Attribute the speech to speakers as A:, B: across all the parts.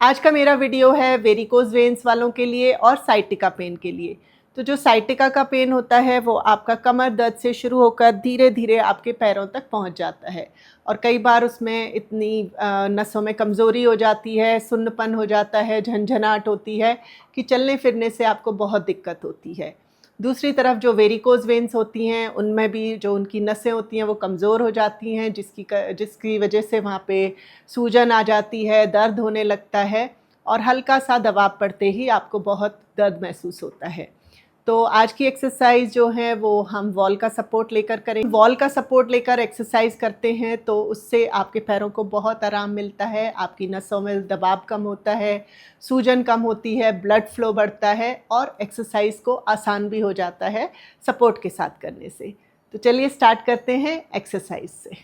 A: आज का मेरा वीडियो है वेरिकोज वेन्स वालों के लिए और साइटिका पेन के लिए। तो जो साइटिका का पेन होता है वो आपका कमर दर्द से शुरू होकर धीरे धीरे आपके पैरों तक पहुंच जाता है और कई बार उसमें इतनी नसों में कमज़ोरी हो जाती है, सुन्नपन हो जाता है, झंझनाहट होती है कि चलने फिरने से आपको बहुत दिक्कत होती है। दूसरी तरफ जो वेरिकोज वेन्स होती हैं उनमें भी जो उनकी नसें होती हैं वो कमज़ोर हो जाती हैं, जिसकी वजह से वहाँ पे सूजन आ जाती है, दर्द होने लगता है और हल्का सा दबाव पड़ते ही आपको बहुत दर्द महसूस होता है। तो आज की एक्सरसाइज जो है वो हम वॉल का सपोर्ट लेकर करें। वॉल का सपोर्ट लेकर एक्सरसाइज करते हैं तो उससे आपके पैरों को बहुत आराम मिलता है, आपकी नसों में दबाव कम होता है, सूजन कम होती है, ब्लड फ्लो बढ़ता है और एक्सरसाइज को आसान भी हो जाता है सपोर्ट के साथ करने से। तो चलिए स्टार्ट करते हैं एक्सरसाइज से।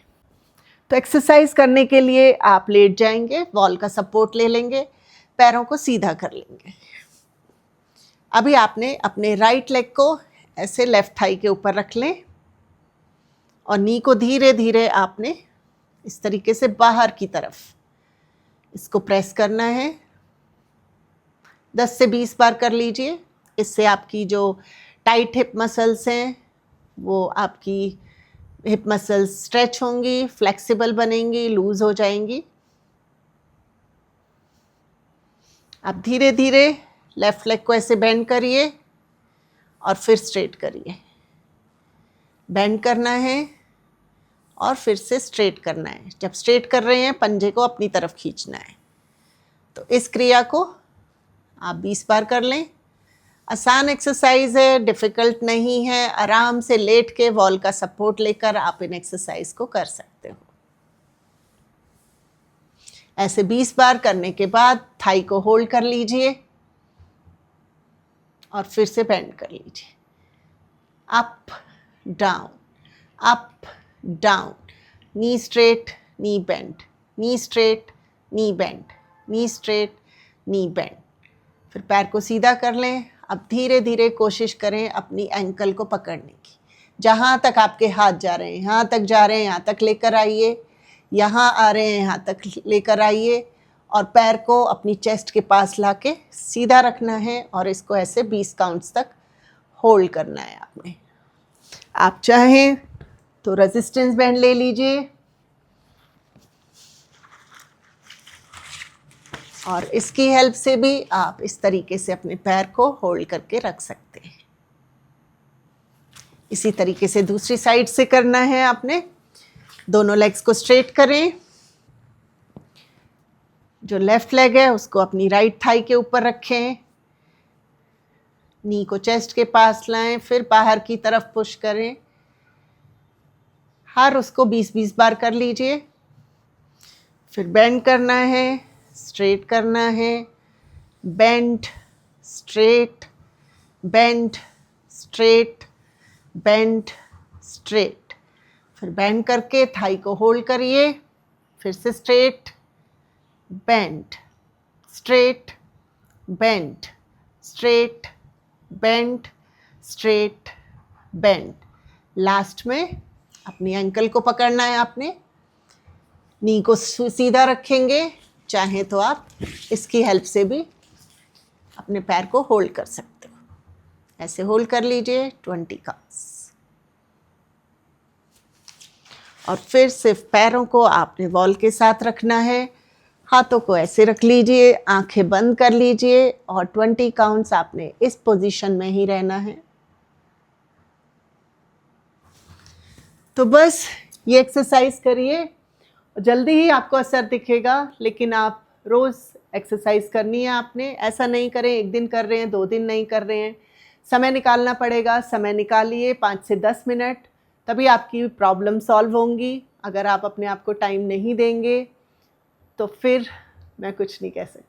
A: तो एक्सरसाइज करने के लिए आप लेट जाएंगे, वॉल का सपोर्ट ले लेंगे, पैरों को सीधा कर लेंगे। अभी आपने अपने राइट लेग को ऐसे लेफ्ट थाई के ऊपर रख लें और नी को धीरे धीरे आपने इस तरीके से बाहर की तरफ इसको प्रेस करना है। 10 से 20 बार कर लीजिए। इससे आपकी जो टाइट हिप मसल्स हैं वो आपकी हिप मसल्स स्ट्रेच होंगी, फ्लेक्सिबल बनेंगी, लूज हो जाएंगी। आप धीरे धीरे लेफ्ट लेग को ऐसे बेंड करिए और फिर स्ट्रेट करिए। बेंड करना है और फिर से स्ट्रेट करना है। जब स्ट्रेट कर रहे हैं पंजे को अपनी तरफ खींचना है। तो इस क्रिया को आप 20 बार कर लें। आसान एक्सरसाइज है, डिफ़िकल्ट नहीं है। आराम से लेट के वॉल का सपोर्ट लेकर आप इन एक्सरसाइज को कर सकते हो। ऐसे 20 बार करने के बाद थाई को होल्ड कर लीजिए और फिर से बेंड कर लीजिए। Up down, up down, knee straight, knee bend, knee straight, knee bend, knee straight, knee bend. फिर पैर को सीधा कर लें। अब धीरे धीरे कोशिश करें अपनी एंकल को पकड़ने की। जहाँ तक आपके हाथ जा रहे हैं, यहाँ तक जा रहे हैं, यहाँ तक लेकर आइए। यहाँ आ रहे हैं, यहाँ तक लेकर आइए और पैर को अपनी चेस्ट के पास लाके सीधा रखना है और इसको ऐसे 20 काउंट्स तक होल्ड करना है आपने। आप चाहें तो रेजिस्टेंस बैंड ले लीजिए और इसकी हेल्प से भी आप इस तरीके से अपने पैर को होल्ड करके रख सकते हैं। इसी तरीके से दूसरी साइड से करना है आपने। दोनों लेग्स को स्ट्रेट करें। जो लेफ्ट लेग है उसको अपनी राइट थाई के ऊपर रखें। नी को चेस्ट के पास लाएं, फिर बाहर की तरफ पुश करें। हर उसको 20-20 बार कर लीजिए। फिर बेंड करना है, स्ट्रेट करना है, bend, straight, bend, straight, bend, straight. फिर बेंड करके थाई को होल्ड करिए, फिर से straight, bend, straight, bend, straight, bend, straight, bend. Last में अपनी एंकल को पकड़ना है आपने। नी को सीधा रखेंगे। चाहें तो आप इसकी हेल्प से भी अपने पैर को होल्ड कर सकते हो। ऐसे होल्ड कर लीजिए 20 काउंट्स। और फिर सिर्फ पैरों को आपने वॉल के साथ रखना है। हाथों को ऐसे रख लीजिए, आंखें बंद कर लीजिए और 20 काउंट्स आपने इस पोजीशन में ही रहना है। तो बस ये एक्सरसाइज करिए, जल्दी ही आपको असर दिखेगा। लेकिन आप रोज़ एक्सरसाइज करनी है आपने। ऐसा नहीं करें 1 दिन कर रहे हैं 2 दिन नहीं कर रहे हैं। समय निकालना पड़ेगा। समय निकालिए 5 से 10 मिनट, तभी आपकी प्रॉब्लम सॉल्व होंगी। अगर आप अपने आप को टाइम नहीं देंगे तो फिर मैं कुछ नहीं कह सकती।